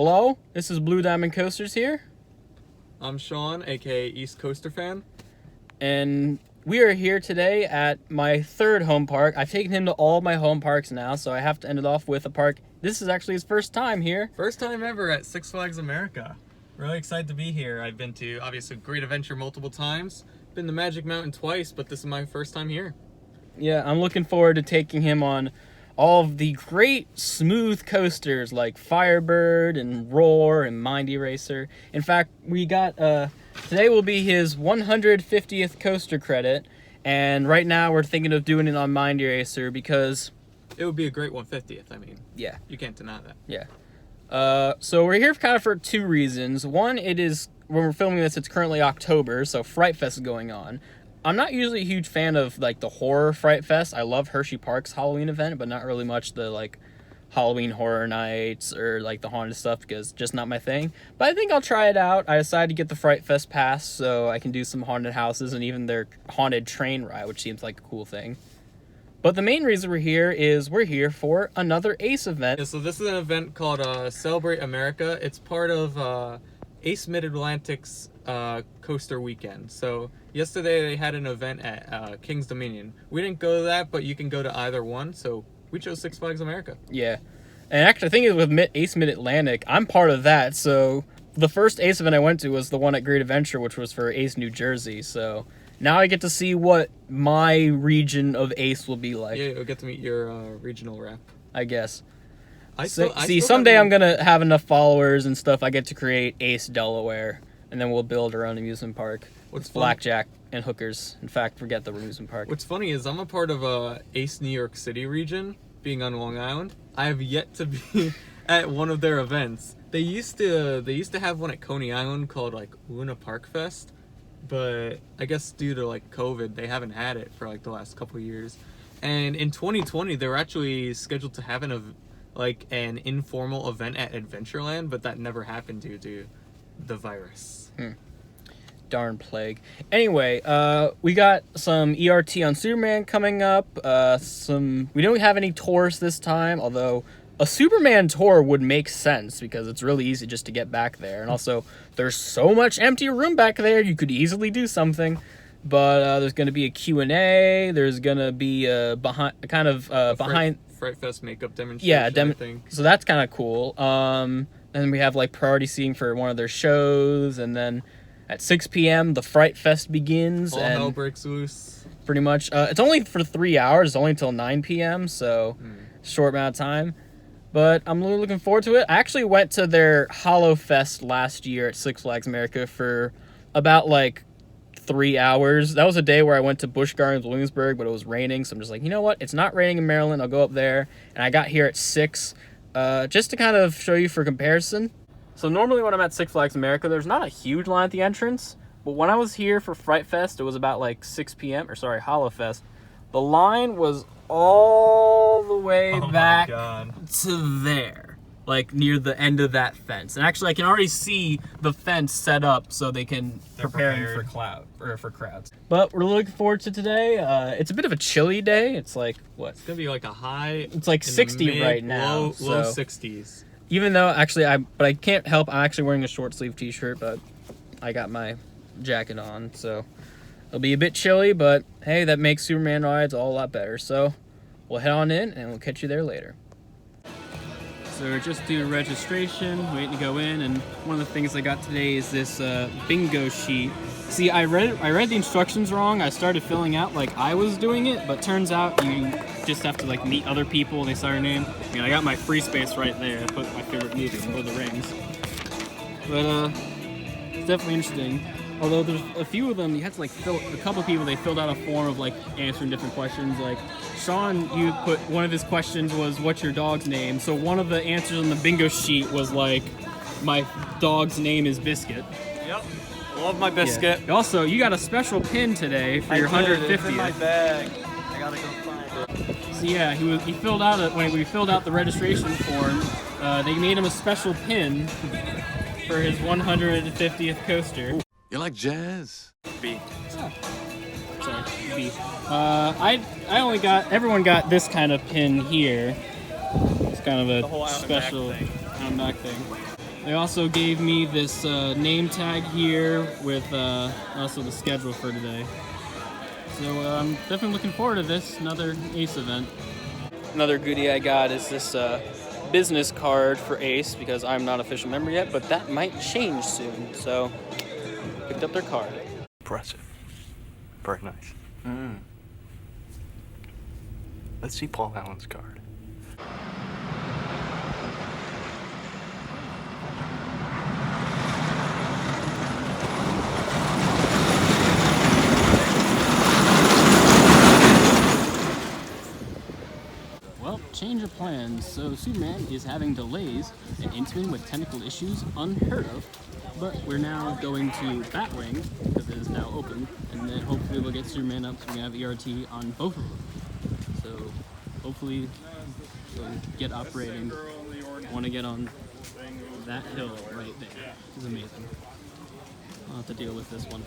Hello, this is Blue Diamond Coasters here. I'm Sean, aka East Coaster Fan. And we are here today at my third home park. I've taken him to all of my home parks now, so I have to end it off with a park. This is actually his first time here. First time ever at Six Flags America. Really excited to be here. I've been to, obviously, Great Adventure multiple times. Been to Magic Mountain twice, but this is my first time here. Yeah, I'm looking forward to taking him on all of the great smooth coasters like Firebird and Roar and Mind Eraser. In fact, we got, today will be his 150th coaster credit, and right now we're thinking of doing it on Mind Eraser because... It would be a great 150th, I mean. Yeah. You can't deny that. Yeah. So we're here kind of for two reasons. One, it is, when we're filming this, it's currently October, so Fright Fest is going on. I'm not usually a huge fan of, like, the horror Fright Fest. I love Hershey Park's Halloween event, but not really much the, like, Halloween Horror Nights or, like, the haunted stuff because just not my thing. But I think I'll try it out. I decided to get the Fright Fest pass so I can do some haunted houses and even their haunted train ride, which seems like a cool thing. But the main reason we're here is we're here for another ACE event. Yeah, so this is an event called Celebrate America. It's part of ACE Mid-Atlantic's Coaster Weekend. So yesterday they had an event at King's Dominion. We didn't go to that, but you can go to either one. So we chose Six Flags America. Yeah. And actually, I think with ACE Mid-Atlantic, I'm part of that. So the first ACE event I went to was the one at Great Adventure, which was for ACE New Jersey. So now I get to see what my region of ACE will be like. Yeah, you'll get to meet your regional rep. I guess. I still someday I'm going to have enough followers and stuff. I get to create ACE Delaware, and then we'll build our own amusement park. What's blackjack and hookers. In fact, forget the amusement park. What's funny is I'm a part of ACE New York City region, being on Long Island. I have yet to be at one of their events. They used to have one at Coney Island called like Luna Park Fest, but I guess due to like COVID, they haven't had it for like the last couple of years. And in 2020, they were actually scheduled to have an informal event at Adventureland, but that never happened due to the virus. Darn plague. Anyway, we got some ERT on Superman coming up. We don't have any tours this time, although a Superman tour would make sense because it's really easy just to get back there. And also, there's so much empty room back there, you could easily do something. But there's going to be a Q&A. There's going to be behind Fright Fest makeup demonstration. Yeah, so that's kind of cool. And we have like priority seating for one of their shows, and then at 6 p.m. the Fright Fest begins. All hell breaks loose. Pretty much. It's only for 3 hours. It's only until 9 p.m., so short amount of time. But I'm really looking forward to it. I actually went to their Hollow Fest last year at Six Flags America for about like 3 hours. That was a day where I went to Busch Gardens, Williamsburg, but it was raining, so I'm just like, you know what? It's not raining in Maryland. I'll go up there. And I got here at 6, just to kind of show you for comparison. So normally when I'm at Six Flags America, there's not a huge line at the entrance, but when I was here for Fright Fest, it was about like 6 p.m., Hollow Fest. The line was all the way back to there, like near the end of that fence. And actually, I can already see the fence set up so they can prepare for crowds. But we're looking forward to today. It's a bit of a chilly day. It's like, what? It's going to be like a high... It's like 60 right now. Low 60s. Even though, actually, I can't help. I'm actually wearing a short sleeve t-shirt, but I got my jacket on, so it'll be a bit chilly, but hey, that makes Superman rides all a lot better. So we'll head on in, and we'll catch you there later. So we're just doing registration, waiting to go in, and one of the things I got today is this bingo sheet. See, I read the instructions wrong. I started filling out like I was doing it, but turns out you just have to like meet other people. They say your name. I mean, I got my free space right there. I put my favorite movie, Lord of the Rings. But it's definitely interesting. Although there's a few of them, you have to like a couple of people, they filled out a form of like answering different questions. Like Sean, you put one of his questions was, what's your dog's name? So one of the answers on the bingo sheet was like, my dog's name is Biscuit. Yep. Love my Biscuit. Yeah. Also, you got a special pin today for your 150th. It's in my bag. I gotta go find it. So yeah, he filled out when we filled out the registration form, they made him a special pin for his 150th coaster. Ooh. You like jazz? B. Oh. Sorry, B. Everyone got this kind of pin here. It's kind of a special back thing. They also gave me this name tag here with also the schedule for today. So I'm definitely looking forward to this, another Ace event. Another goodie I got is this business card for Ace because I'm not an official member yet, but that might change soon. So picked up their card. Impressive. Very nice. Let's see Paul Allen's card. Well, change of plans. So Superman is having delays and Intamin with technical issues unheard of. But we're now going to Batwing because it is now open, and then hopefully we'll get Superman up so we can have ERT on both of them. So hopefully we'll get operating. I want to get on that hill right there. It's amazing. I'll have to deal with this one.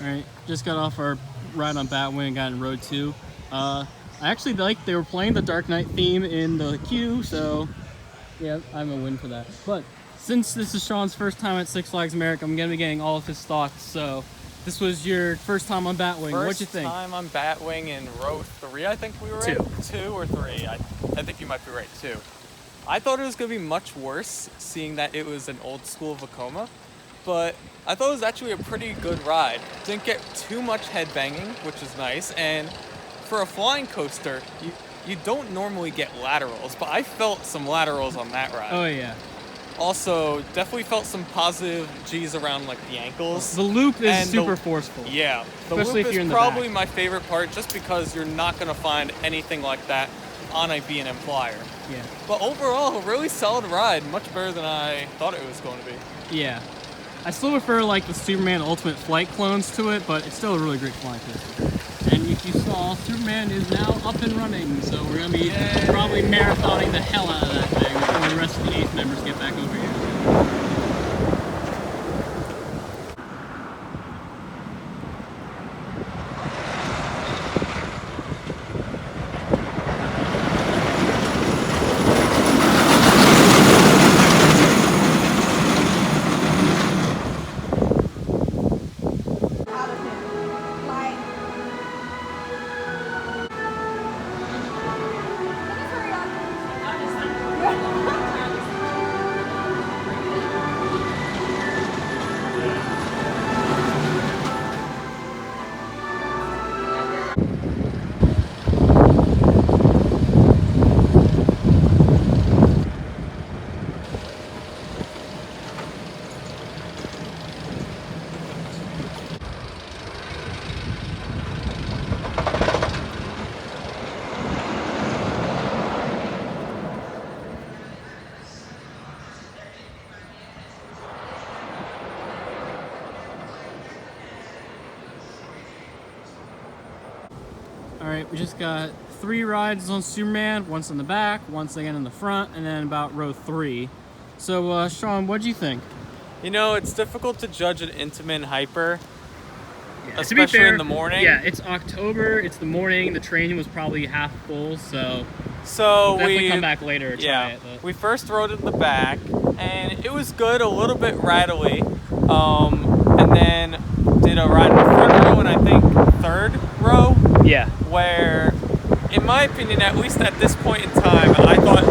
Alright, just got off our ride on Batwing, got in Road 2. I actually liked they were playing the Dark Knight theme in the queue, so yeah, I'm a win for that. But since this is Sean's first time at Six Flags America, I'm gonna be getting all of his thoughts. So this was your first time on Batwing. What'd you think? First time on Batwing in row 3, I think we were in? 2 or 3. I think you might be right, 2. I thought it was going to be much worse, seeing that it was an old school Vekoma, but I thought it was actually a pretty good ride. Didn't get too much headbanging, which is nice, and for a flying coaster, you don't normally get laterals, but I felt some laterals on that ride. Oh yeah. Also, definitely felt some positive G's around like the ankles. The loop is super forceful. Yeah, the Especially loop if you're is in the probably back. my favorite part, just because you're not going to find anything like that on a B&M flyer. Yeah. But overall, a really solid ride, much better than I thought it was going to be. Yeah. I still prefer like the Superman Ultimate Flight clones to it, but it's still a really great flying coaster. And if you saw, Superman is now up and running, so we're going to be probably marathoning the hell out of that thing before the rest of the Ace members get back over here. Alright, we just got 3 rides on Superman, once in the back, once again in the front, and then about row 3. So, Sean, what'd you think? You know, it's difficult to judge an Intamin Hyper, Yeah, especially to be fair, in the morning. Yeah, it's October, it's the morning, the training was probably half full, so So definitely come back later and try it. But we first rode in the back, and it was good, a little bit rattly, and then did a ride in the front row, and I think 3rd row, yeah. where, in my opinion, at least at this point in time, I thought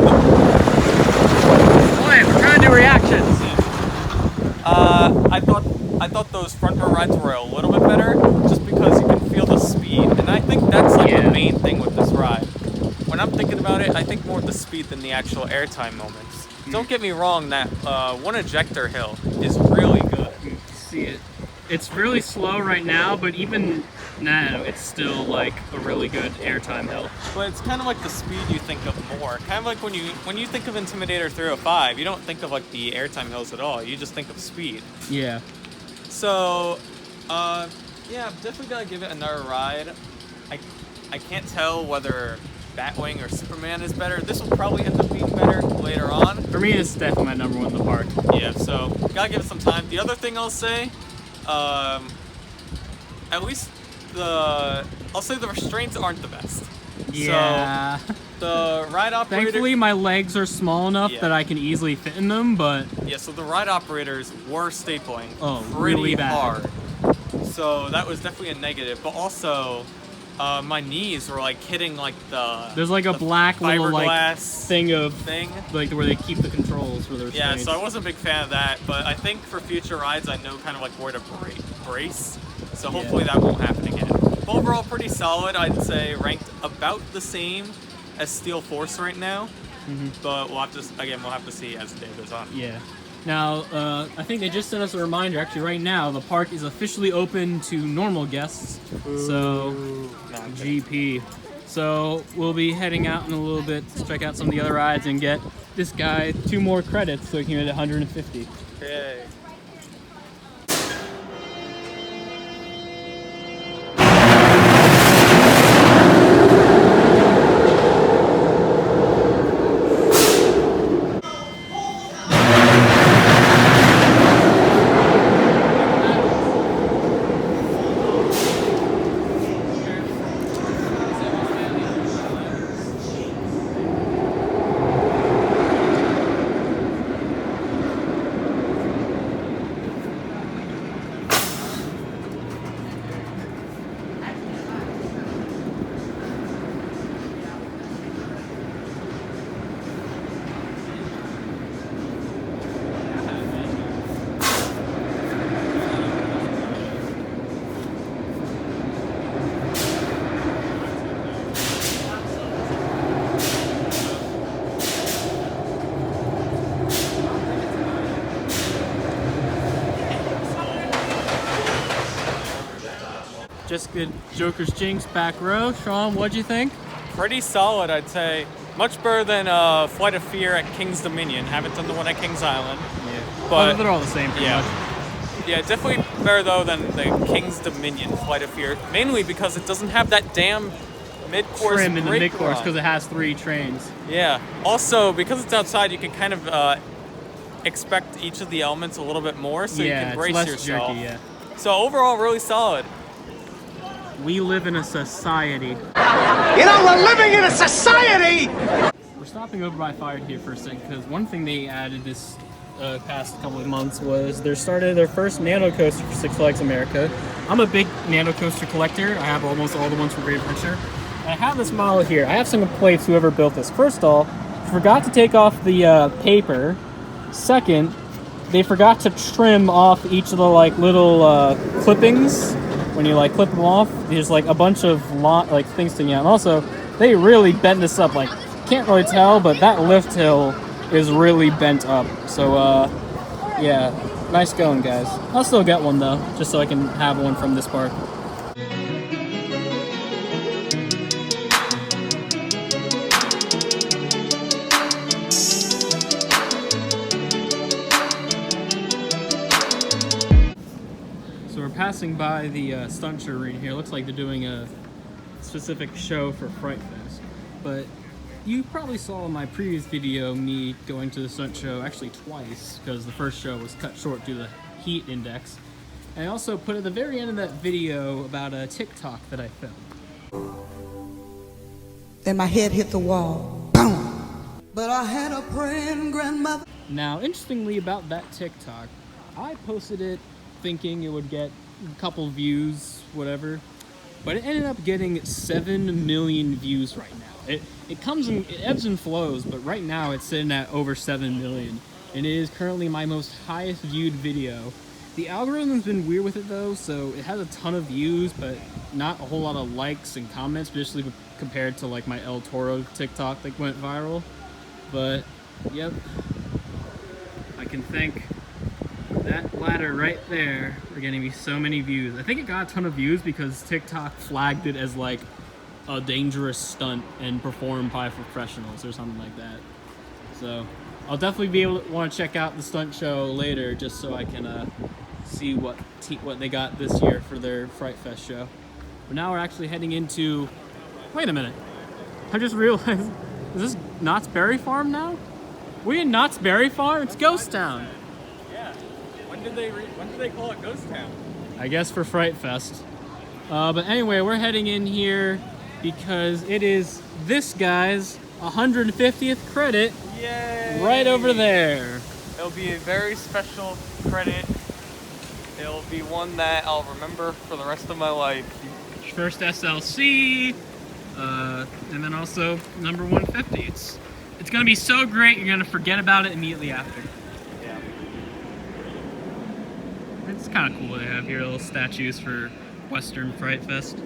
rides were a little bit better, just because you can feel the speed, and I think that's like the main thing with this ride. When I'm thinking about it, I think more of the speed than the actual airtime moments. Don't get me wrong, that one ejector hill is really good. You can see it. It's really slow right now, but even now, it's still like a really good airtime hill. But it's kind of like the speed you think of more. Kind of like when you think of Intimidator 305, you don't think of like the airtime hills at all. You just think of speed. Yeah. So, yeah, definitely gotta give it another ride. I can't tell whether Batwing or Superman is better. This will probably end up being better later on. For me, it's definitely my number one in the park. Yeah, so gotta give it some time. The other thing I'll say, at least I'll say the restraints aren't the best. Yeah. So, the ride operator... Thankfully, my legs are small enough Yeah. that I can easily fit in them, but... Yeah, so the ride operators were stapling really pretty bad. hard. So that was definitely a negative. But also, my knees were like hitting like There's like a black little like fiberglass thing like where they keep the controls for their Yeah, restraints. so I wasn't a big fan of that. But I think for future rides, I know kind of like where to brace. So hopefully that won't happen again. But overall, pretty solid. I'd say ranked about the same as Steel Force right now. But we'll have to see as the day goes on. Yeah. Now, I think they just sent us a reminder. Actually, right now, the park is officially open to normal guests. So, GP. So, we'll be heading out in a little bit to check out some of the other rides and get this guy 2 more credits so he can get 150. Yay. Just good Joker's Jinx back row. Sean, what'd you think? Pretty solid, I'd say. Much better than Flight of Fear at King's Dominion. Haven't done the one at King's Island. Yeah. But they're all the same pretty much. Yeah, definitely better though than the King's Dominion Flight of Fear. Mainly because it doesn't have that damn mid-course Trim in the brake mid-course run. because it has 3 trains. Yeah. Also, because it's outside, you can kind of expect each of the elements a little bit more, so you can brace it's less yourself. jerky, yeah. So overall, really solid. We live in a society. You know, we're living in a society! We're stopping over by Firebird here for a second because one thing they added this past couple of months was they started their first nano coaster for Six Flags America. I'm a big nano coaster collector. I have almost all the ones from Great Adventure. And I have this model here. I have some complaints whoever built this. First off, forgot to take off the paper. Second, they forgot to trim off each of the like little clippings. When you like clip them off, there's like a bunch of things sticking out. And also, they really bent this up. Like, can't really tell, but that lift hill is really bent up. So, yeah, nice going, guys. I'll still get one though, just so I can have one from this park. So we're passing by the stunt show arena here. Looks like they're doing a specific show for Fright Fest. But you probably saw in my previous video me going to the stunt show actually twice because the first show was cut short due to the heat index. And I also put at the very end of that video about a TikTok that I filmed. Then my head hit the wall. Boom! But I had a praying grandmother. Now, interestingly about that TikTok, I posted it thinking it would get a couple views, whatever, but it ended up getting 7 million views right now. It ebbs and flows, but right now it's sitting at over 7 million. And it is currently my most highest viewed video. The algorithm's been weird with it though, so it has a ton of views, but not a whole lot of likes and comments, especially compared to like my El Toro TikTok that went viral. But yep, I can thank that ladder right there for getting me so many views. I think it got a ton of views because TikTok flagged it as like a dangerous stunt and performed by professionals or something like that. So I'll definitely be able to want to check out the stunt show later, just so I can see what they got this year for their Fright Fest show. But now we're actually heading into. Wait a minute! I just realized, is this Knott's Berry Farm now? We in Knott's Berry Farm? It's Ghost Town. Yeah. When did they call it Ghost Town? I guess for Fright Fest. But anyway, we're heading in here because it is this guy's 150th credit. Yay! Right over there. It'll be a very special credit. It'll be one that I'll remember for the rest of my life. First SLC, and then also number 150. It's gonna be so great you're gonna forget about it immediately after. Yeah. It's kind of cool they have here little statues for Western Fright Fest.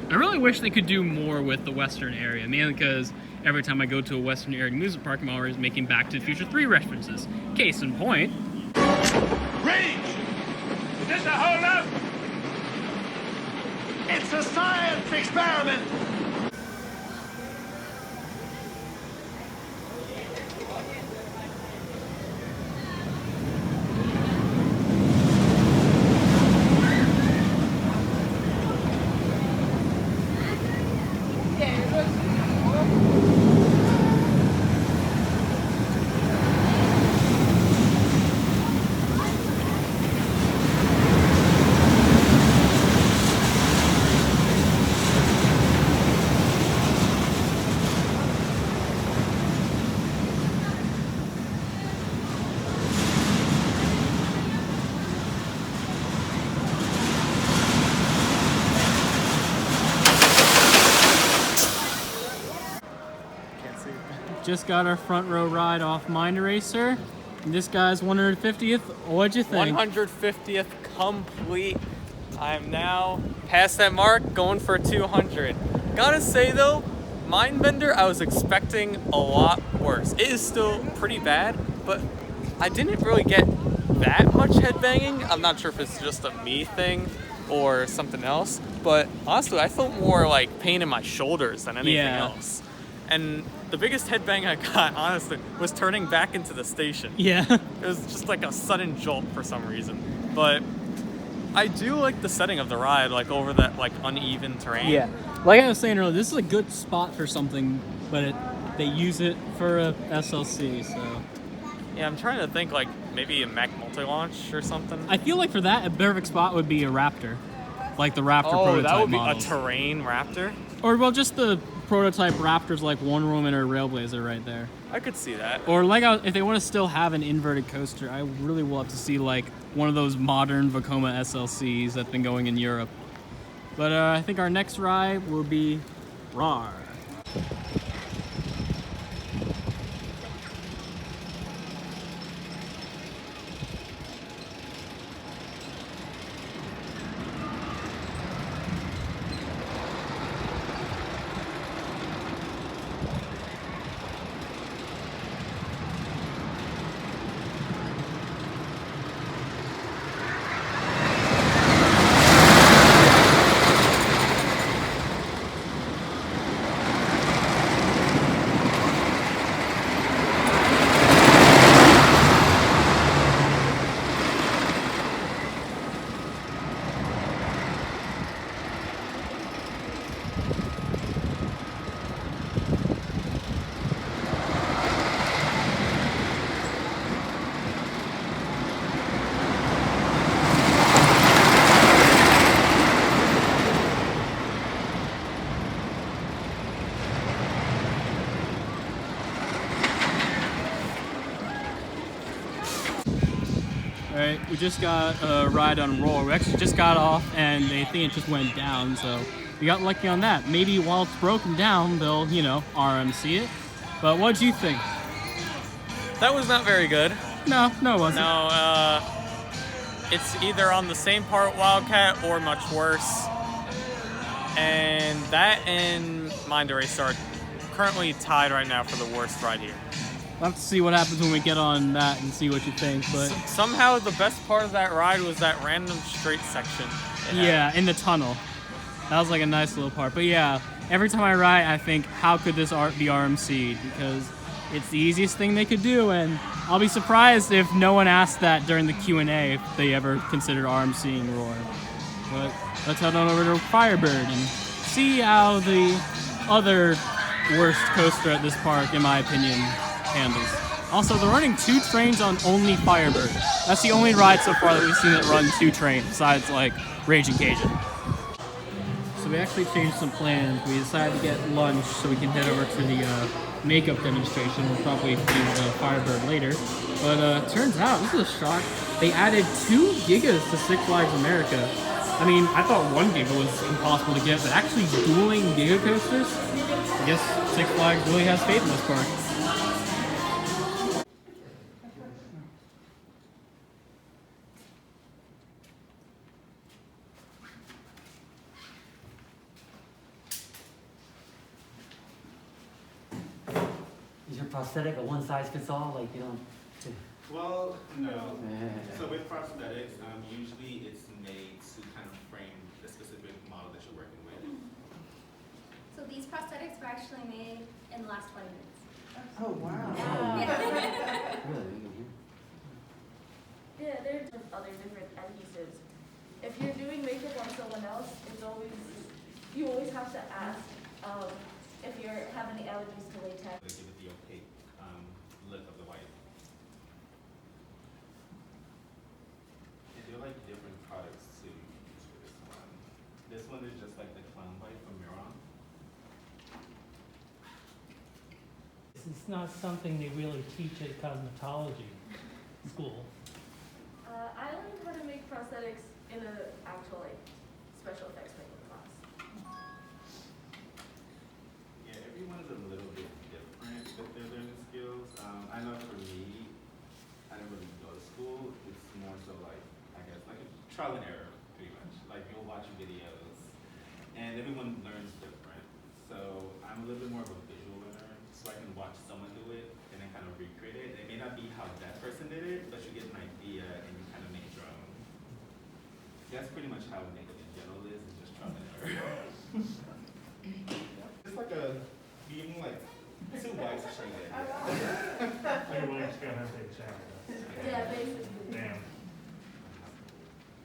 I really wish they could do more with the Western area, mainly because every time I go to a Western area amusement park, I'm always making Back to the Future 3 references. Case in point. Range! Is this a hold-up? It's a science experiment! Just got our front row ride off Mind Eraser. And this guy's 150th. What'd you think? 150th complete. I'm now past that mark, going for 200. Gotta say though, Mindbender, I was expecting a lot worse. It is still pretty bad, but I didn't really get that much headbanging. I'm not sure if it's just a me thing or something else, but honestly, I felt more like pain in my shoulders than anything else. And the biggest headbang I got, honestly, was turning back into the station. Yeah. It was just like a sudden jolt for some reason. But I do like the setting of the ride, like over that like uneven terrain. Yeah. Like I was saying earlier, this is a good spot for something, but they use it for a SLC, so. Yeah, I'm trying to think like maybe a mech multi-launch or something. I feel like for that, a perfect spot would be a Raptor. Like the Raptor prototype that would be models. a terrain Raptor? Or, well, just the prototype Raptors like Wonder Woman or Railblazer right there. I could see that. Or like if they want to still have an inverted coaster, I really would love to see like one of those modern Vekoma SLCs that's been going in Europe. But I think our next ride will be RAR. Alright, we just got a ride on Roar. We actually just got off and they think it just went down, so we got lucky on that. Maybe while it's broken down, they'll, you know, RMC it. But what'd you think? That was not very good. No, it wasn't. No, it's either on the same part Wildcat or much worse. And that and Mind Erase are currently tied right now for the worst ride here. We'll have to see what happens when we get on that and see what you think. But Somehow the best part of that ride was that random straight section. yeah, in the tunnel. That was like a nice little part. But yeah, every time I ride, I think, how could this art be RMC'd? Because it's the easiest thing they could do, and I'll be surprised if no one asked that during the Q&A if they ever considered RMCing Roar. But let's head on over to Firebird and see how the other worst coaster at this park, in my opinion, handles. Also, they're running 2 trains on only Firebird. That's the only ride so far that we've seen that run 2 trains, besides like Raging Cajun. So we actually changed some plans. We decided to get lunch so we can head over to the makeup demonstration. We'll probably do Firebird later. But turns out, this is a shock, they added 2 gigas to Six Flags America. I mean, I thought 1 giga was impossible to get, but actually dueling giga coasters? I guess Six Flags really has faith in this park. Is your prosthetic a one-size-fits-all? Like, you know? Well, no. So with prosthetics, usually it's made to kind of frame the specific model that you're working with. So these prosthetics were actually made in the last 20 minutes. Oh, wow. Yeah, there's other different adhesives. If you're doing makeup on someone else, you always have to ask if you have any allergies to latex. They give it the opaque look of the white. And they're like different products to use for this one. This one is just like the clown white from Miron. It's not something they really teach at cosmetology school. I learned how to make prosthetics in an actual special effects makeup class. Yeah, everyone is a little bit different with their learning skills. I know for me, I didn't really go to school. It's more so like, I guess, like a trial and error, pretty much. Like you'll watch videos, and everyone learns different. So I'm a little bit more of a visual learner, so I can watch someone do it and then kind of recreate it. It may not be how that person did it, but you get an idea and you kind of make your own. That's pretty much how makeup in general is. It's just trial and error. It's like being like 2 whites shaded. Like a Williams gonna have to take a shower. Yeah, basically. Damn.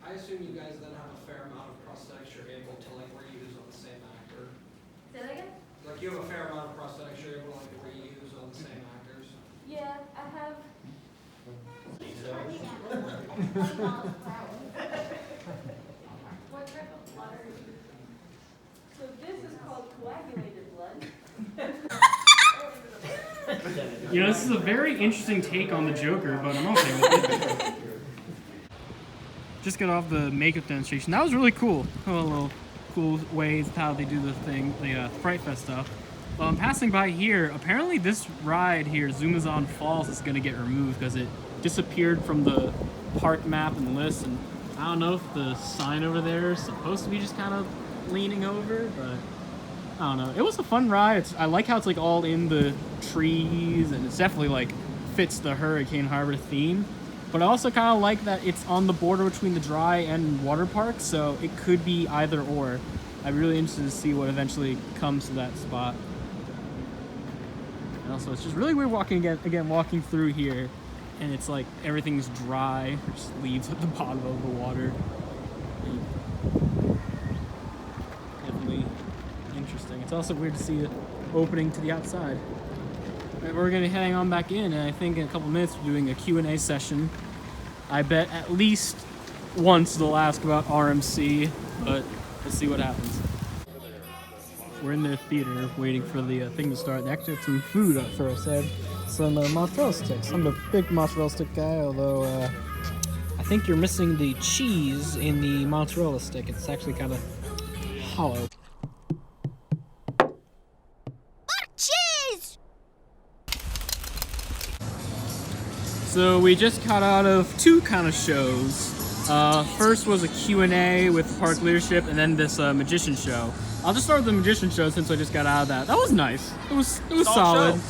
I assume you guys then have a fair amount of prosthetics you're able to like reuse on the same actor. Say that again? Like you have a fair amount of prosthetics you're able to like reuse on the same actors. Yeah, I have. What type of blood are you? So this is called coagulated blood. You know, this is a very interesting take on the Joker, but I'm okay with it. Just got off the makeup demonstration. That was really cool. A little cool ways how they do the thing, the Fright Fest stuff. Well, I'm passing by here. Apparently this ride here, Zoomazon Falls, is going to get removed because it disappeared from the park map and list. And I don't know if the sign over there is supposed to be just kind of leaning over, but I don't know. It was a fun ride. I like how it's like all in the trees, and it's definitely like fits the Hurricane Harbor theme. But I also kind of like that it's on the border between the dry and water parks, so it could be either or. I'm really interested to see what eventually comes to that spot. And also, it's just really weird walking walking through here, and it's like everything's dry, just leaves at the bottom of the water. Definitely interesting. It's also weird to see it opening to the outside. Right, we're gonna be heading on back in, and I think in a couple minutes we're doing a Q&A session. I bet at least once they'll ask about RMC, but we'll see what happens. We're in the theater waiting for the thing to start. They actually had some food up first. They had some mozzarella sticks. I'm a big mozzarella stick guy, although I think you're missing the cheese in the mozzarella stick. It's actually kind of hollow. So we just got out of 2 kind of shows. First was a Q&A with park leadership, and then this magician show. I'll just start with the magician show since I just got out of that. That was nice. It was solid.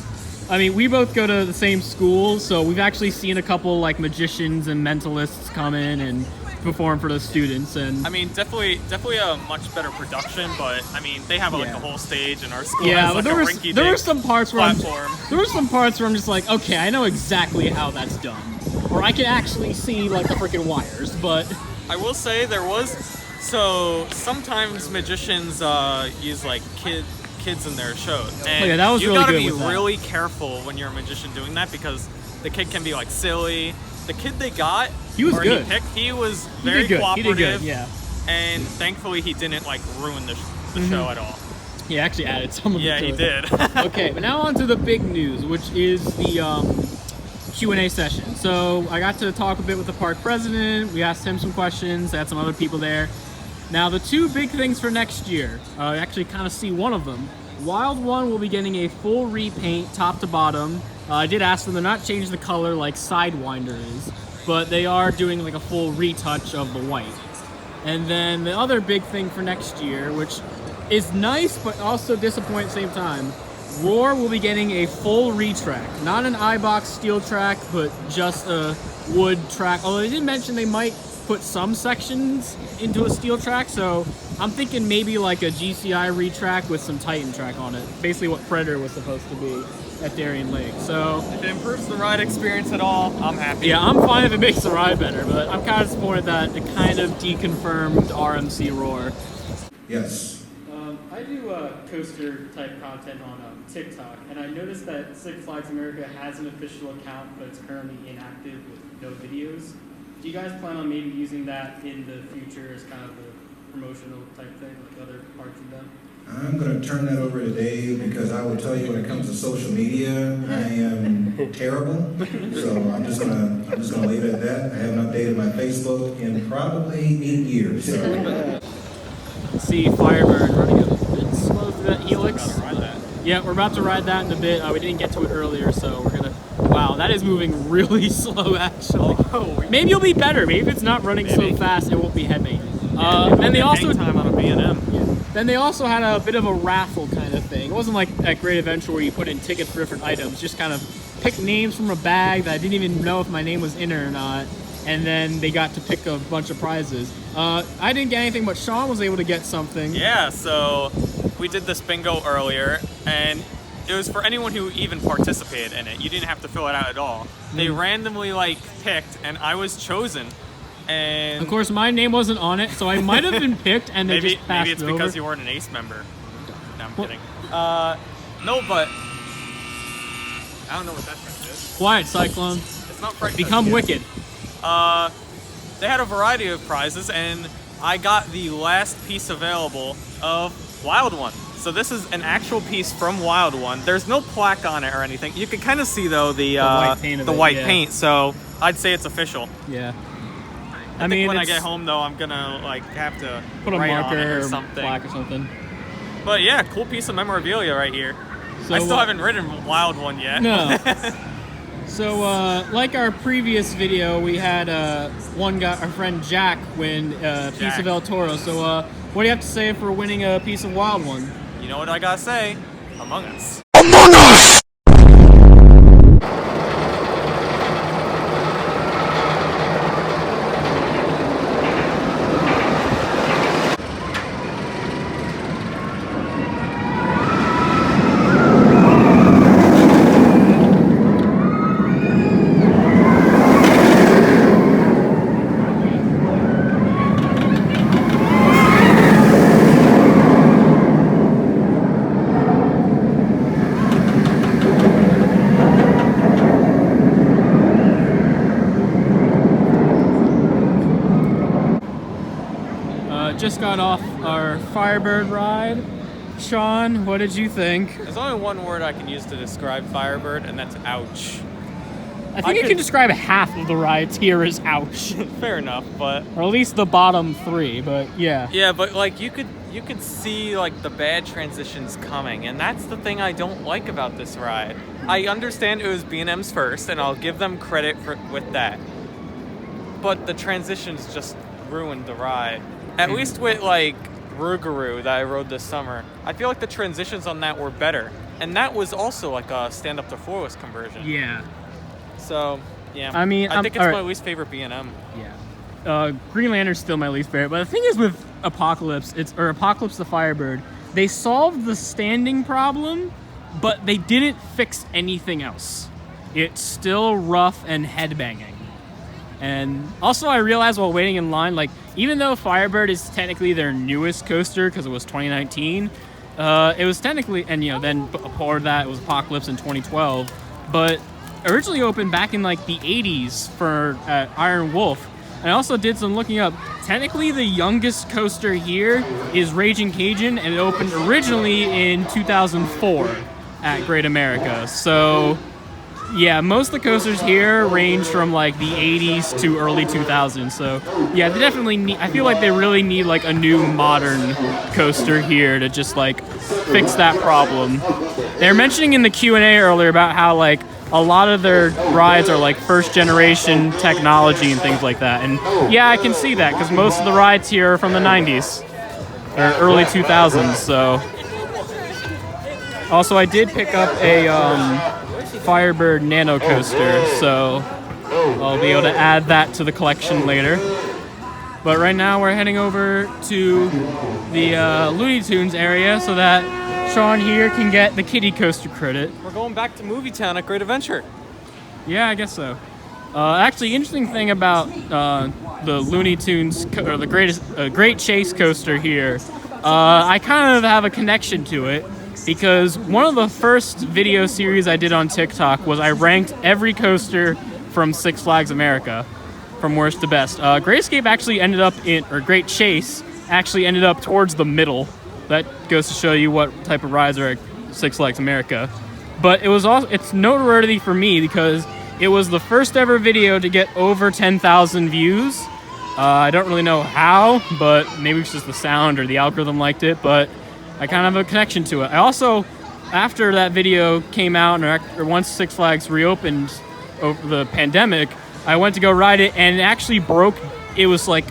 I mean, we both go to the same school, so we've actually seen a couple like magicians and mentalists come in and perform for the students. And I mean, definitely a much better production, but I mean, they have like a whole stage, and our school has but like there a were rinky-dink some parts where platform. I'm just like, okay, I know exactly how that's done, or I can actually see like the freaking wires. But I will say there was, so sometimes magicians use like kids in their shows, and that was you really gotta good be with that. really careful when you're a magician doing that, because the kid can be like silly. The kid they got, he was good. He was very cooperative. He did good, yeah. And thankfully he didn't like ruin the show at all. He actually added some of it. Yeah, he did. Okay, but now on to the big news, which is the Q&A session. So I got to talk a bit with the park president. We asked him some questions. I had some other people there. Now the two big things for next year, I actually kind of see one of them. Wild One will be getting a full repaint top to bottom. I did ask them to not change the color like Sidewinder is, but they are doing like a full retouch of the white. And then the other big thing for next year, which is nice but also disappointing at the same time, Roar will be getting a full retrack. Not an iBox steel track, but just a wood track. Although they did mention they might put some sections into a steel track, so I'm thinking maybe like a GCI retrack with some Titan track on it. Basically what Predator was supposed to be at Darien Lake. So if it improves the ride experience at all, I'm happy. Yeah, I'm fine if it makes the ride better, but I'm kind of disappointed that it kind of deconfirmed RMC Roar. Yes. I do coaster type content on TikTok, and I noticed that Six Flags America has an official account, but it's currently inactive with no videos. Do you guys plan on maybe using that in the future as kind of a promotional type thing, like other parts of them? I'm going to turn that over to Dave, because I will tell you when it comes to social media, I am terrible. So I'm just gonna leave it at that. I haven't updated my Facebook in probably 8 years. So. Let's see Firebird running a bit slow through that helix. Yeah, we're about to ride that in a bit. We didn't get to it earlier, so we're gonna. Wow, that is moving really slow actually. Maybe it'll be better. Maybe if it's not running so fast, it won't be heavy. Then they also time on a B&M. Then they also had a bit of a raffle kind of thing. It wasn't like at Great Adventure where you put in tickets for different items. Just kind of pick names from a bag that I didn't even know if my name was in it or not. And then they got to pick a bunch of prizes. I didn't get anything, but Sean was able to get something. Yeah, so we did this bingo earlier, and it was for anyone who even participated in it. You didn't have to fill it out at all. They randomly like picked, and I was chosen. And of course, my name wasn't on it, so I might have been picked, and they just passed maybe it's it over. because you weren't an ACE member. No, I'm kidding. No, but I don't know what that thing is. Quiet, Cyclone. It's not Fright Fest Become yet. wicked. They had a variety of prizes, and I got the last piece available of Wild One. So this is an actual piece from Wild One. There's no plaque on it or anything. You can kind of see though the white paint. So I'd say it's official. Yeah. I mean, when I get home though, I'm gonna like have to put a write marker on it or something. plaque or something. But yeah, cool piece of memorabilia right here. So, I still haven't ridden Wild One yet. No. So, like our previous video, we had one guy, our friend Jack, win a piece of El Toro. So, what do you have to say for winning a piece of Wild One? You know what I gotta say? Among Us. Among Us! Just got off our Firebird ride. Sean, what did you think? There's only one word I can use to describe Firebird, and that's ouch. I think you can describe half of the rides here as ouch. Fair enough, but or at least the bottom three, but yeah. Yeah, but like you could see like the bad transitions coming, and that's the thing I don't like about this ride. I understand it was B&M's first, and I'll give them credit with that. but the transitions just ruined the ride. At least with like Rougarou that I rode this summer, I feel like the transitions on that were better. And that was also like a stand-up to floorless conversion. Yeah. So, yeah. I mean, I think it's my least favorite B&M. Yeah. Green Lantern's still my least favorite. But the thing is with Apocalypse, Apocalypse the Firebird, they solved the standing problem, but they didn't fix anything else. It's still rough and headbanging. And also I realized while waiting in line, like, even though Firebird is technically their newest coaster because it was 2019, it was technically, and you know, then before that it was Apocalypse in 2012, but originally opened back in like the 80s for Iron Wolf. And I also did some looking up. Technically the youngest coaster here is Raging Cajun, and it opened originally in 2004 at Great America. So yeah, most of the coasters here range from like the 80s to early 2000s. So yeah, they definitely need, I feel like they really need like a new modern coaster here to just like fix that problem. They were mentioning in the Q&A earlier about how like a lot of their rides are like first generation technology and things like that. And yeah, I can see that because most of the rides here are from the 90s or early 2000s. So also I did pick up a Firebird Nano Coaster, so I'll be able to add that to the collection later. But right now we're heading over to the Looney Tunes area so that Sean here can get the kiddie coaster credit. We're going back to Movie Town at Great Adventure. Yeah, I guess so. Actually, interesting thing about the Looney Tunes, or the Great Chase coaster here, I kind of have a connection to it. Because one of the first video series I did on TikTok was I ranked every coaster from Six Flags America, from worst to best. Great Escape actually ended up in, or Great Chase actually ended up towards the middle. That goes to show you what type of rides are at Six Flags America. But it was also, it's noteworthy for me because it was the first ever video to get over 10,000 views. I don't really know how, but maybe it's just the sound or the algorithm liked it, but I kind of have a connection to it. I also, after that video came out, or once Six Flags reopened over the pandemic, I went to go ride it, and it actually broke. It was like,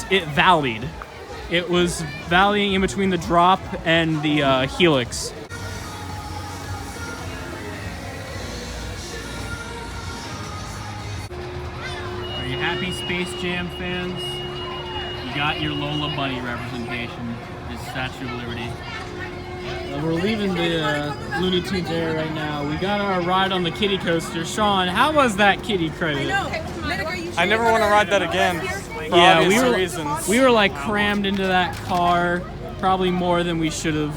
it valleyed. It was valleying in between the drop and the helix. Are you happy, Space Jam fans? You got your Lola Bunny representation. Statue of Liberty. We're leaving the Looney Tunes area right now. We got our ride on the kiddie coaster. Sean, how was that kiddie credit? I never want to ride that again. For obvious reasons. We were like crammed into that car, probably more than we should have.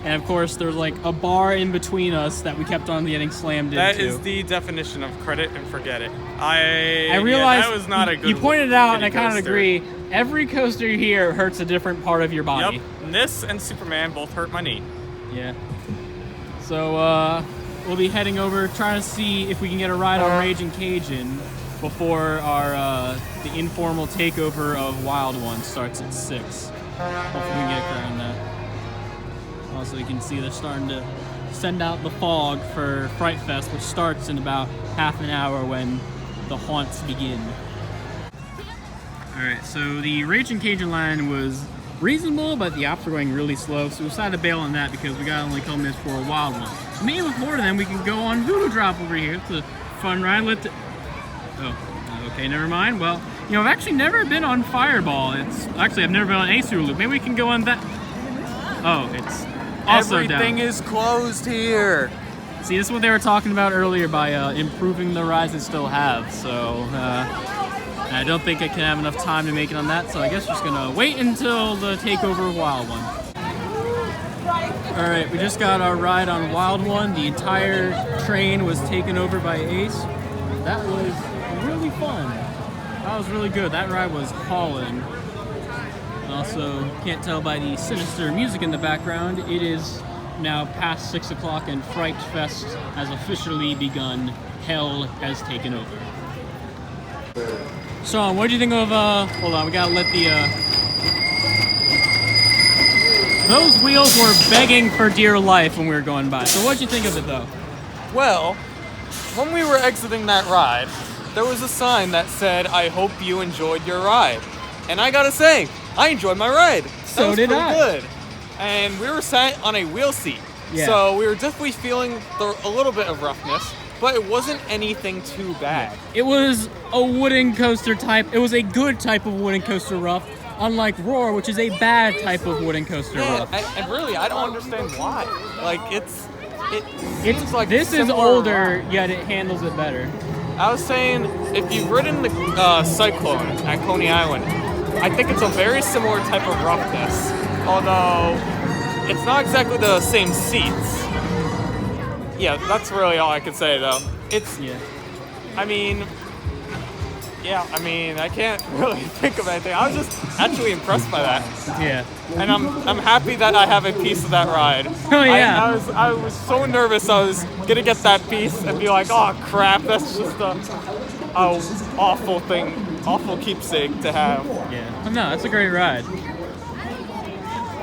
And of course, there was like a bar in between us that we kept on getting slammed into. That is the definition of credit and forget it. I realized that was not a good. You pointed it out, and I kind of agree. Every coaster here hurts a different part of your body. Yep. This and Superman both hurt my knee. Yeah. So we'll be heading over, trying to see if we can get a ride on Raging Cajun before our the informal takeover of Wild One starts at 6. Hopefully we can get around that. Also, you can see they're starting to send out the fog for Fright Fest, which starts in about half an hour when the haunts begin. Alright, so the Raging Cajun line was reasonable, but the ops were going really slow, so we decided to bail on that because we got only come this for a Wild One. So maybe before then we can go on Voodoo Drop over here. It's a fun ride. Oh, okay, never mind. Well, you know, I've actually never been on Fireball. I've never been on a sewer loop. Maybe we can go on that. Oh, it's also everything down. is closed here. See, this is what they were talking about earlier by improving the rides they still have. So I don't think I can have enough time to make it on that. So I guess we're just gonna wait until the takeover of Wild One. All right, we just got our ride on Wild One. The entire train was taken over by Ace. That was really fun. That was really good. That ride was hauling. Also, can't tell by the sinister music in the background, it is now past 6 o'clock and Fright Fest has officially begun. Hell has taken over. Sean, what do you think of, hold on, we gotta let the, those wheels were begging for dear life when we were going by. So what'd you think of it, though? Well, when we were exiting that ride, there was a sign that said, "I hope you enjoyed your ride." And I gotta say, I enjoyed my ride. So did I. Good. And we were sat on a wheel seat. Yeah. So we were definitely feeling a little bit of roughness, but it wasn't anything too bad. It was a wooden coaster type. It was a good type of wooden coaster rough, unlike Roar, which is a bad type of wooden coaster rough. And really, I don't understand why. Like, it seems like this is similar older, ride. yet it handles it better. I was saying, if you've ridden the Cyclone at Coney Island, I think it's a very similar type of roughness, although it's not exactly the same seats. Yeah, that's really all I can say, though. I can't really think of anything. I was just actually impressed by that. Yeah. And I'm happy that I have a piece of that ride. Oh yeah. I was so nervous I was gonna get that piece and be like, oh crap, that's just a awful thing, awful keepsake to have. Yeah. Oh, no, that's a great ride.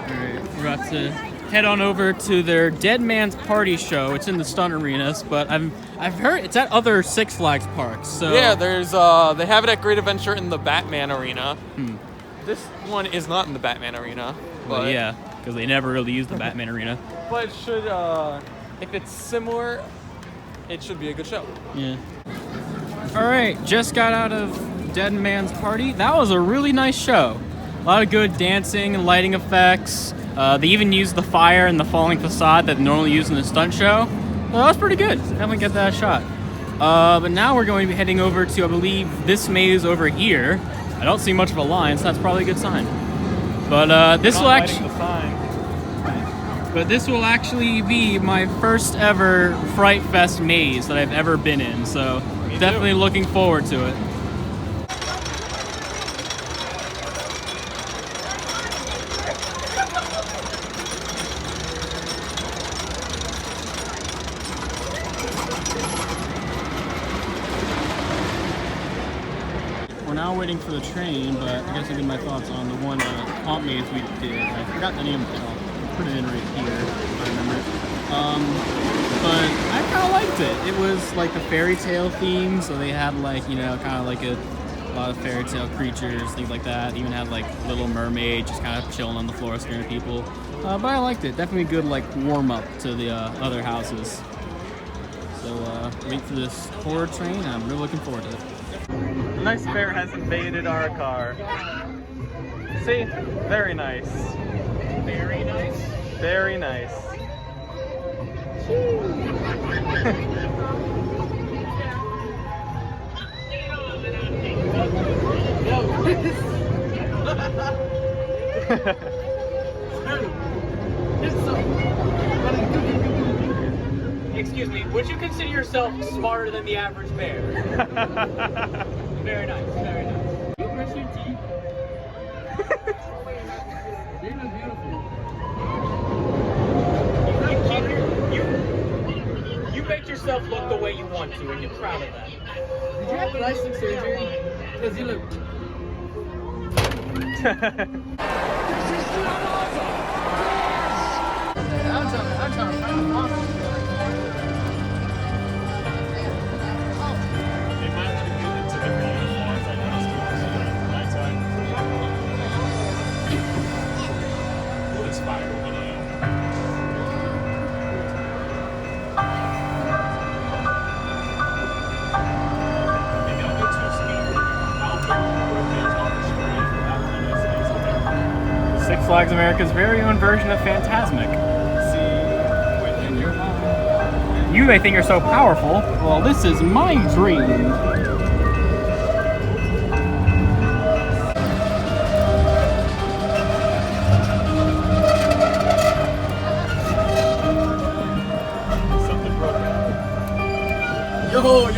Alright, we're about to head on over to their Dead Man's Party show. It's in the Stunt Arenas, but I've heard it's at other Six Flags parks. So yeah, there's they have it at Great Adventure in the Batman Arena. This one is not in the Batman Arena. Well, yeah, because they never really use the Batman Arena. But it should, if it's similar, it should be a good show. Yeah. All right, just got out of Dead Man's Party. That was a really nice show. A lot of good dancing and lighting effects. They even used the fire and the falling facade that they normally use in the stunt show. Well, that was pretty good. Definitely get that shot. But now we're going to be heading over to, I believe, this maze over here. I don't see much of a line, so that's probably a good sign. But this will actually be my first ever Fright Fest maze that I've ever been in. So definitely looking forward to it. We're now waiting for the train, but I guess I'll give my thoughts on the one comp maze we did. I forgot the name of it. I'll put it in right here if I remember it. But I kind of liked it. It was like the fairy tale theme, so they had like, you know, kind of like a lot of fairy tale creatures, things like that. Even had like Little Mermaid just kind of chilling on the floor scaring people. But I liked it. Definitely a good like warm up to the other houses. So wait for this horror train. I'm really looking forward to it. A nice bear has invaded our car. See? Very nice. Very nice? Very nice. Excuse me, would you consider yourself smarter than the average bear? Very nice, very nice. You brush your teeth. They look beautiful. You make yourself look the way you want to, and you're proud of that. Did you have plastic surgery? Because you look... Six Flags America's very own version of Fantasmic. You may think you're so powerful. Well, this is my dream. Something broke out. Yo.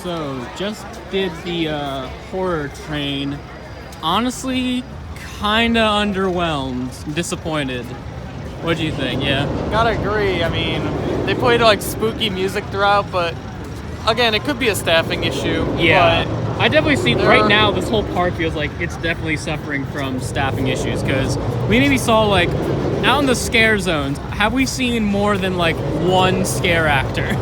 So, just did the horror train. Honestly, kinda underwhelmed, disappointed. What do you think? Yeah? Gotta agree. I mean, they played like spooky music throughout, but again, it could be a staffing issue. Yeah, but I definitely see there right are- now this whole park feels like it's definitely suffering from staffing issues because we maybe saw like out in the scare zones, have we seen more than like one scare actor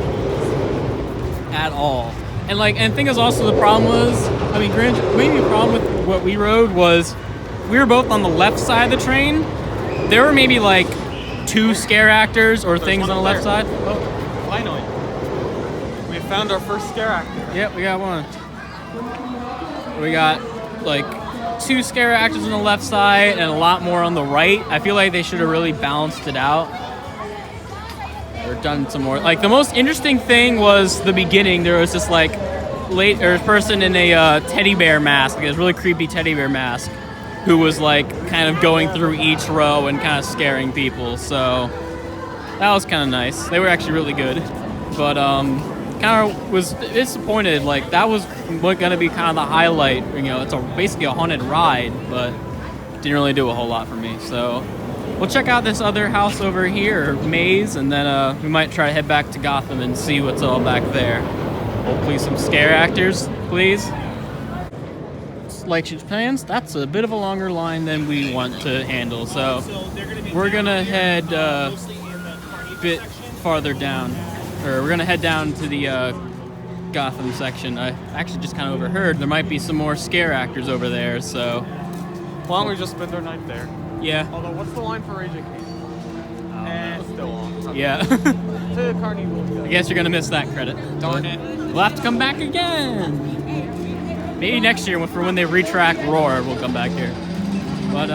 at all? And like, and the thing is also the problem was, I mean, granted, maybe the problem with what we rode was we were both on the left side of the train. There were maybe like 2 scare actors or things on the left side. Oh, finally. We found our first scare actor. Yep, we got one. We got like 2 scare actors on the left side and a lot more on the right. I feel like they should have really balanced it out. Or done some more. Like the most interesting thing was the beginning. There was this like person in a teddy bear mask, like this really creepy teddy bear mask, who was like kind of going through each row and kind of scaring people. So that was kind of nice. They were actually really good, but kind of was disappointed. Like that was gonna be kind of the highlight. You know, it's basically a haunted ride, but didn't really do a whole lot for me. So we'll check out this other house over here, maze, and then we might try to head back to Gotham and see what's all back there. Hopefully some scare actors, please. Like your plans, that's a bit of a longer line than we want to handle, so we're gonna head a bit farther down, or we're gonna head down to the Gotham section. I actually just kind of overheard there might be some more scare actors over there, so Why don't we just spend our night there? yeah. Although, what's the line for Rage and still long. Yeah. To Carnival. I guess you're gonna miss that credit. Darn it. We'll have to come back again. Maybe next year, for when they retrack Roar, we'll come back here. But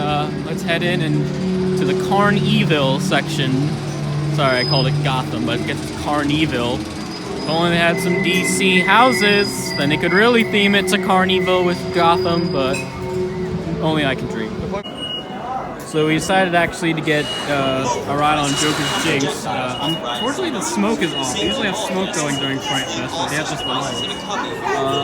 let's head in and to the Carnival section. Sorry, I called it Gotham, but it gets to Carnival. If only they had some DC houses, then they could really theme it to Carnival with Gotham, but only I can dream. So we decided actually to get a ride on Joker's Jinx. Unfortunately, the smoke is off. They usually have smoke going during Fright Fest, but they have just the light.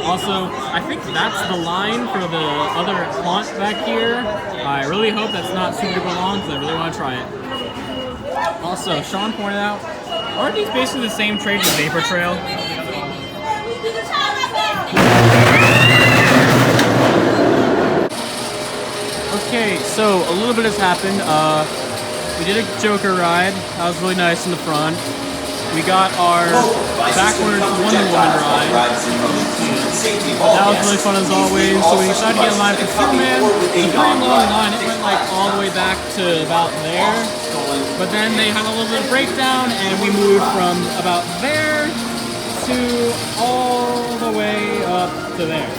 Also, I think that's the line for the other haunt back here. I really hope that's not super duper long, because I really want to try it. Also, Sean pointed out, aren't these basically the same trade as Vapor Trail? Okay, so a little bit has happened. We did a Joker ride. That was really nice in the front. We got our backwards Wonder Woman ride. That was really fun as always. So we decided to get in line for Superman. It was a very long line. It went like all the way back to about there. But then they had a little bit of breakdown and we moved from about there to all the way up to there.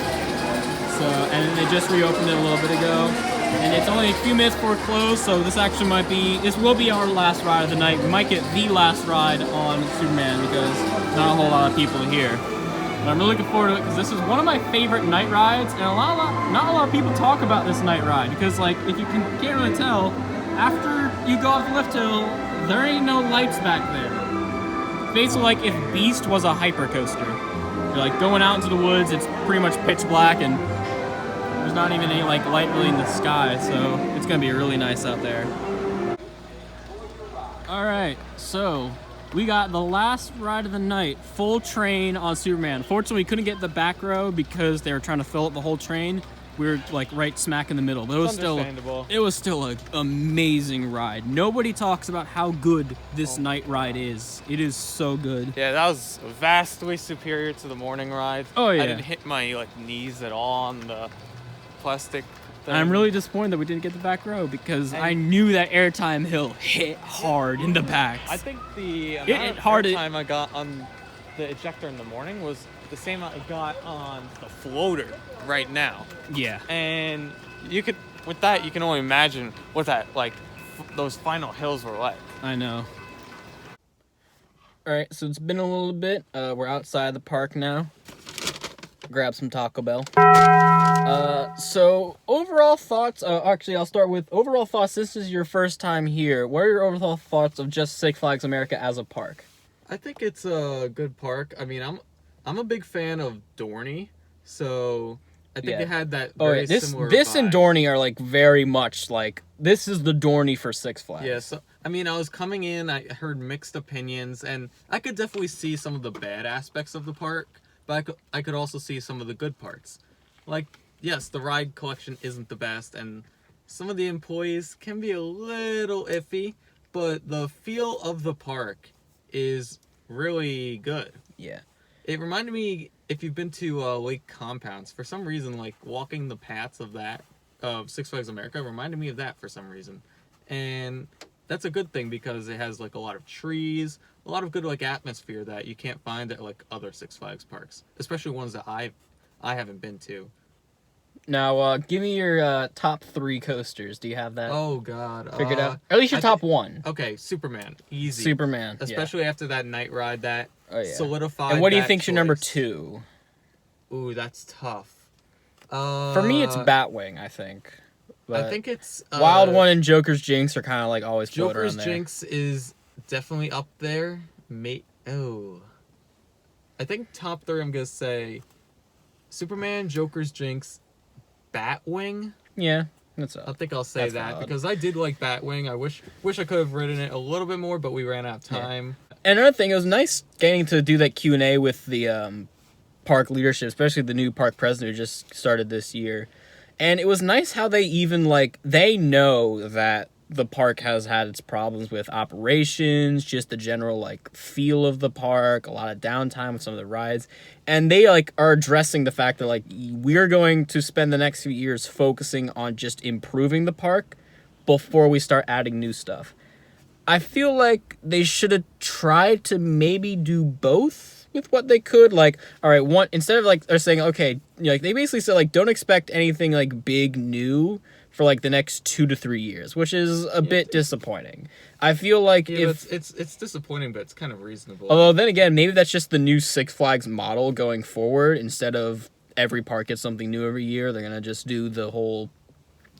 So, and they just reopened it a little bit ago. And it's only a few minutes before close, so this will be our last ride of the night. We might get the last ride on Superman because not a whole lot of people here. But I'm really looking forward to it because this is one of my favorite night rides, and not a lot of people talk about this night ride because, like, if you can't really tell, after you go off the lift hill, there ain't no lights back there. Basically, like if Beast was a hyper coaster. You're like going out into the woods, it's pretty much pitch black, and there's not even any like light really in the sky, so it's gonna be really nice out there. All right, so we got the last ride of the night, full train on Superman. Fortunately, we couldn't get the back row because they were trying to fill up the whole train. We were like right smack in the middle, but it was still an amazing ride. Nobody talks about how good this night ride is. It is so good. Yeah, that was vastly superior to the morning ride. Oh yeah. I didn't hit my like knees at all on the plastic thing. I'm really disappointed that we didn't get the back row because I knew that airtime hill hit hard in the backs. I think the hit amount of time I got on the ejector in the morning was the same amount I got on the floater right now. Yeah. And you could, with that, you can only imagine what that, like, those final hills were like. I know. All right, so it's been a little bit. We're outside the park now. Grab some Taco Bell. So overall thoughts, actually I'll start with overall thoughts. This is your first time here. What are your overall thoughts of just Six Flags America as a park? I think it's a good park. I mean, I'm a big fan of Dorney, so I think Yeah. it had that Oh, very yeah. This similar and vibe. Dorney are like very much like this is the Dorney for Six Flags. Yeah, so I mean, I was coming in, I heard mixed opinions, and I could definitely see some of the bad aspects of the park, but I could also see some of the good parts. Like, yes, the ride collection isn't the best, and some of the employees can be a little iffy, but the feel of the park is really good. Yeah. It reminded me, if you've been to Lake Compounds, for some reason, like, walking the paths of Six Flags America reminded me of that for some reason. And that's a good thing because it has, like, a lot of trees, a lot of good, like, atmosphere that you can't find at, like, other Six Flags parks, especially ones that I haven't been to. Now, give me your top 3 coasters. Do you have that? Oh, God. Figured out? Or at least your top 1. Okay, Superman. Easy. Superman, yeah. Especially after that night ride that solidified. And what do you that think's your number choice. 2? Ooh, that's tough. For me, it's Batwing, I think. I think it's... Wild One and Joker's Jinx are kind of like always floating around Joker's there. Jinx is definitely up there. I think top 3, I'm going to say Superman, Joker's Jinx, Batwing. Yeah, that's up. I think I'll say That's that valid. because I did like Batwing. I wish I could have ridden it a little bit more, but we ran out of time. And another thing, it was nice getting to do that Q&A with the park leadership, especially the new park president who just started this year. And it was nice how they even, like, they know that the park has had its problems with operations, just the general, like, feel of the park, a lot of downtime with some of the rides. And they, like, are addressing the fact that, like, we're going to spend the next few years focusing on just improving the park before we start adding new stuff. I feel like they should have tried to maybe do both with what they could. Like, all right, one, instead of, like, they're saying, okay, like, they basically said, like, don't expect anything, like, big new for, like, the next 2 to 3 years, which is a bit disappointing. I feel like if... It's disappointing, but it's kind of reasonable. Although, then again, maybe that's just the new Six Flags model going forward. Instead of every park gets something new every year, they're going to just do the whole...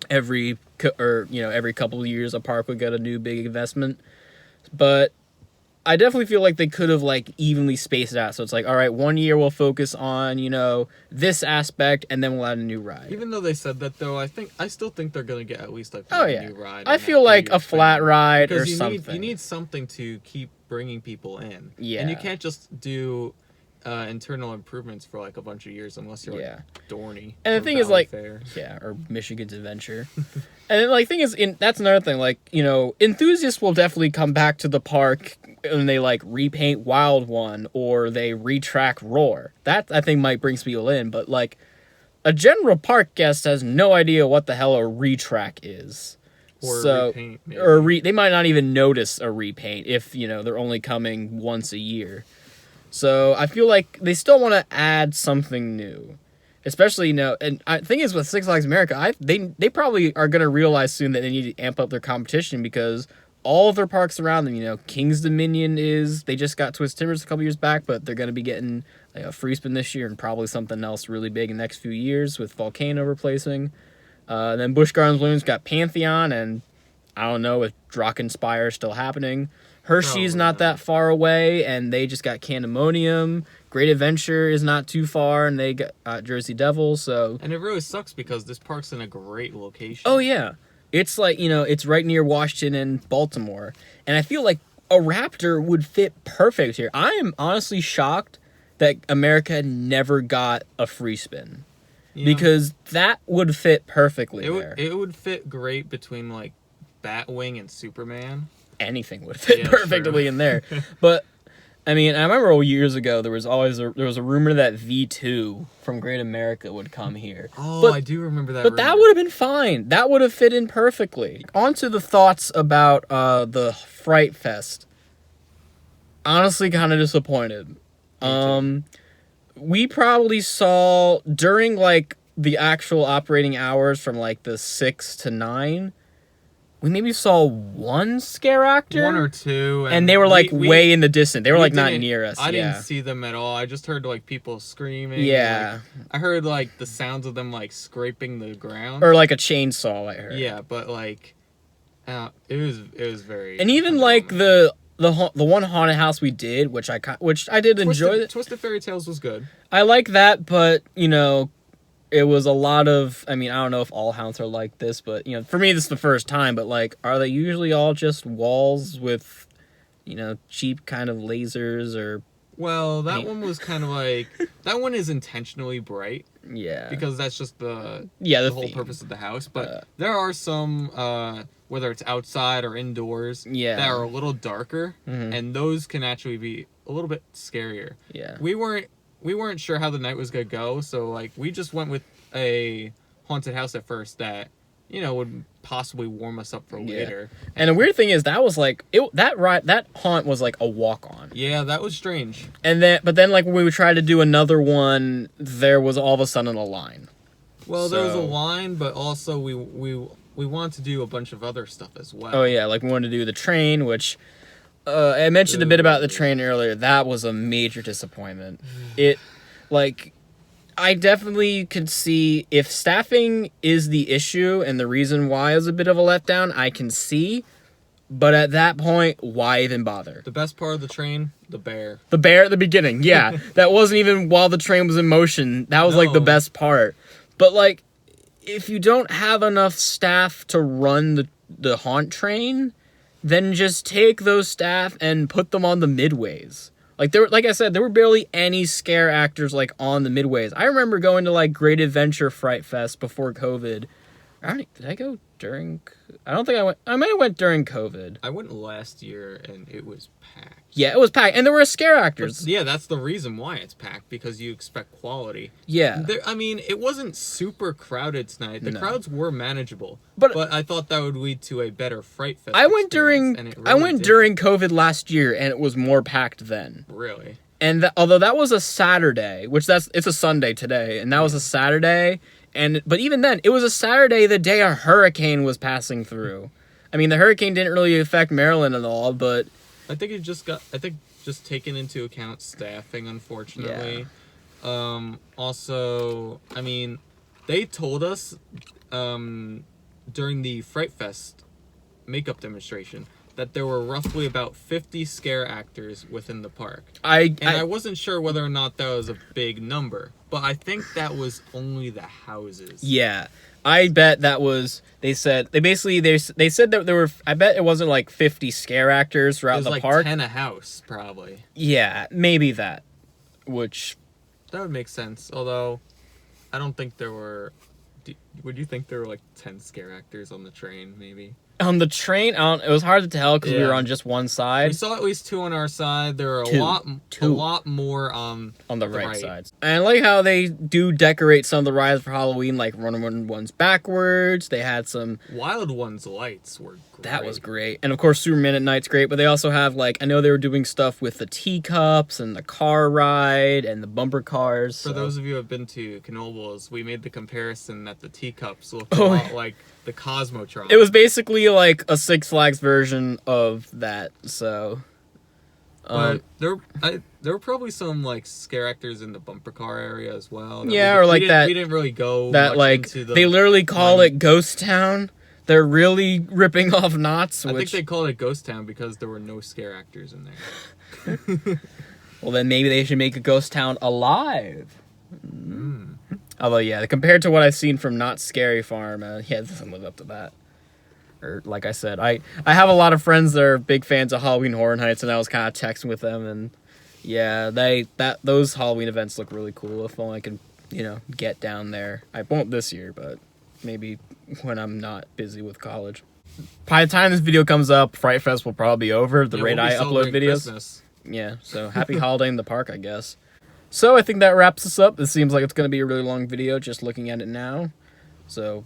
every couple of years a park would get a new big investment. But I definitely feel like they could have, like, evenly spaced it out. So it's like, all right, 1 year we'll focus on, this aspect, and then we'll add a new ride. Even though they said that, though, I still think they're gonna get at least like Oh, a yeah. new ride. I feel like a flat ride or you something. You need something to keep bringing people in. Yeah. And you can't just do internal improvements for like a bunch of years unless you're like Dorney. And the or thing is, Valley like, Fair. or Michigan's Adventure. And then, like, thing is, that's another thing. Like, enthusiasts will definitely come back to the park and they, like, repaint Wild One or they retrack Roar. That, I think, might bring people in. But, like, a general park guest has no idea what the hell a retrack is. Or a repaint, maybe. Or they might not even notice a repaint if, they're only coming once a year. So I feel like they still want to add something new. Especially, and the thing is with Six Flags America, they probably are going to realize soon that they need to amp up their competition because all of their parks around them, King's Dominion they just got Twist Timbers a couple years back, but they're going to be getting a free spin this year and probably something else really big in the next few years with Volcano replacing. Then Busch Gardens Balloons got Pantheon, and I don't know if Drachenspire still happening. Hershey's not that far away, and they just got Candemonium. Great Adventure is not too far, and they got Jersey Devil, so... And it really sucks because this park's in a great location. Oh, yeah. It's like, it's right near Washington and Baltimore. And I feel like a Raptor would fit perfect here. I am honestly shocked that America never got a free spin. Yeah. Because that would fit perfectly there. It would fit great between, like, Batwing and Superman. Anything would fit perfectly in there. But I mean, I remember years ago there was a rumor that V2 from Great America would come here. Oh, but, I do remember that. But that would have been fine. That would have fit in perfectly. On to the thoughts about the Fright Fest. Honestly, kind of disappointed. We probably saw during like the actual operating hours from like the 6 to 9. We maybe saw one scare actor. 1 or 2. And they were like way in the distance. They were like not near us. I didn't see them at all. I just heard like people screaming. Yeah. Like, I heard like the sounds of them like scraping the ground. Or like a chainsaw, I heard. Yeah, but like it was very... And even like the one haunted house we did, which I did enjoy. Twisted Fairy Tales was good. I like that, but it was a lot of, I mean, I don't know if all haunts are like this, but, you know, for me, this is the first time, but, like, are they usually all just walls with, you know, cheap kind of lasers or... Well, that one was kind of like... That one is intentionally bright. Yeah. Because that's just the whole theme. purpose of the house. But there are some, whether it's outside or indoors, Yeah. that are a little darker, Mhm. and those can actually be a little bit scarier. Yeah. We weren't sure how the night was gonna go, so like we just went with a haunted house at first that, you know, would possibly warm us up for later. And the weird thing is that was like that haunt was like a walk on. Yeah, that was strange. And then like when we would try to do another one, there was all of a sudden a line. Well, there was a line, but also we wanted to do a bunch of other stuff as well. Oh yeah, like we wanted to do the train, which I mentioned a bit about the train earlier. That was a major disappointment. It, like, I definitely could see if staffing is the issue and the reason why is a bit of a letdown, I can see. But at that point, why even bother? The best part of the train, the bear. The bear at the beginning, yeah. That wasn't even while the train was in motion. That was, like, the best part. But, like, if you don't have enough staff to run the haunt train, then just take those staff and put them on the midways. Like I said, there were barely any scare actors like on the midways. I remember going to like Great Adventure Fright Fest before COVID. Did I go during? I don't think I went. I might have went during COVID. I went last year and it was packed. Yeah, it was packed, and there were scare actors. But yeah, that's the reason why it's packed, because you expect quality. Yeah. I mean, it wasn't super crowded tonight. The crowds were manageable, but I thought that would lead to a better Fright Fest. I went during did. during COVID last year, and it was more packed then. Really? And although that was a Saturday, which it's a Sunday today, and that was a Saturday, but even then, it was a Saturday the day a hurricane was passing through. I mean, the hurricane didn't really affect Maryland at all, but I think just taking into account staffing, unfortunately. Yeah. Also, I mean, they told us during the Fright Fest makeup demonstration that there were roughly about 50 scare actors within the park. I wasn't sure whether or not that was a big number, but I think that was only the houses. Yeah. I bet that was, they said that there were, I bet it wasn't like 50 scare actors throughout the park. 10 a house, probably. Yeah, maybe that, which... That would make sense, although I don't think there were, would you think there were like 10 scare actors on the train, maybe? On the train, it was hard to tell because we were on just one side. We saw at least 2 on our side. There are a lot more on the right sides. And I like how they do decorate some of the rides for Halloween, like running ones backwards. They had some... Wild Ones lights were great. That was great. And of course, Superman at Night's great, but they also have, like, I know they were doing stuff with the teacups and the car ride and the bumper cars. For those of you who have been to Knoebels, we made the comparison that the teacups look a lot like the Cosmotron. It was basically like a Six Flags version of that, so... But there were probably some like scare actors in the bumper car area as well. Yeah, or like that. We didn't really go that much like into the, they literally call it Ghost Town. They're really ripping off Knott's. I think they called it Ghost Town because there were no scare actors in there. Well, then maybe they should make a Ghost Town alive. Although, yeah, compared to what I've seen from Not Scary Farm, yeah, it doesn't live up to that. Or, like I said, I have a lot of friends that are big fans of Halloween Horror Nights, and I was kind of texting with them, and yeah, those Halloween events look really cool. If only I can, get down there. I won't this year, but maybe when I'm not busy with college. By the time this video comes up, Fright Fest will probably be over. The rate I upload videos. Christmas. Yeah, so happy holiday in the park, I guess. So I think that wraps us up. This seems like it's going to be a really long video just looking at it now. So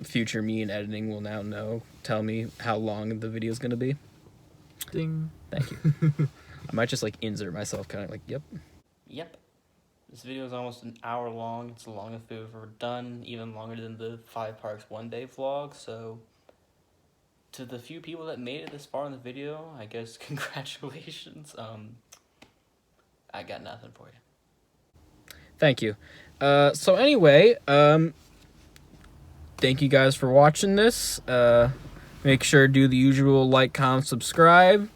future me in editing will now tell me how long the video is going to be. Ding. Thank you. I might just like insert myself kind of like, yep. Yep. This video is almost an hour long. It's the longest we've ever done, even longer than the 5 Parks One Day vlog. So to the few people that made it this far in the video, I guess congratulations. I got nothing for you. Thank you. So anyway, thank you guys for watching this. Make sure to do the usual like, comment, subscribe.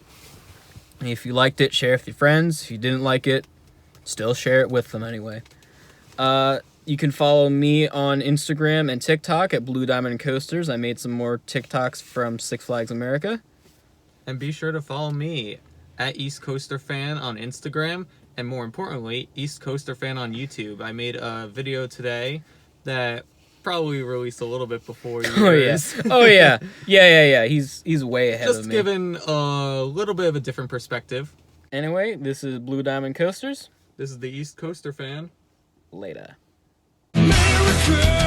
If you liked it, share it with your friends. If you didn't like it, still share it with them anyway. You can follow me on Instagram and TikTok at Blue Diamond Coasters. I made some more TikToks from Six Flags America. And be sure to follow me at East Coaster Fan on Instagram, and more importantly, East Coaster Fan on YouTube. I made a video today that probably released a little bit before yours. Oh yeah. Yeah. He's way ahead of me. Just giving a little bit of a different perspective. Anyway, this is Blue Diamond Coasters. This is the East Coaster Fan. Later. America!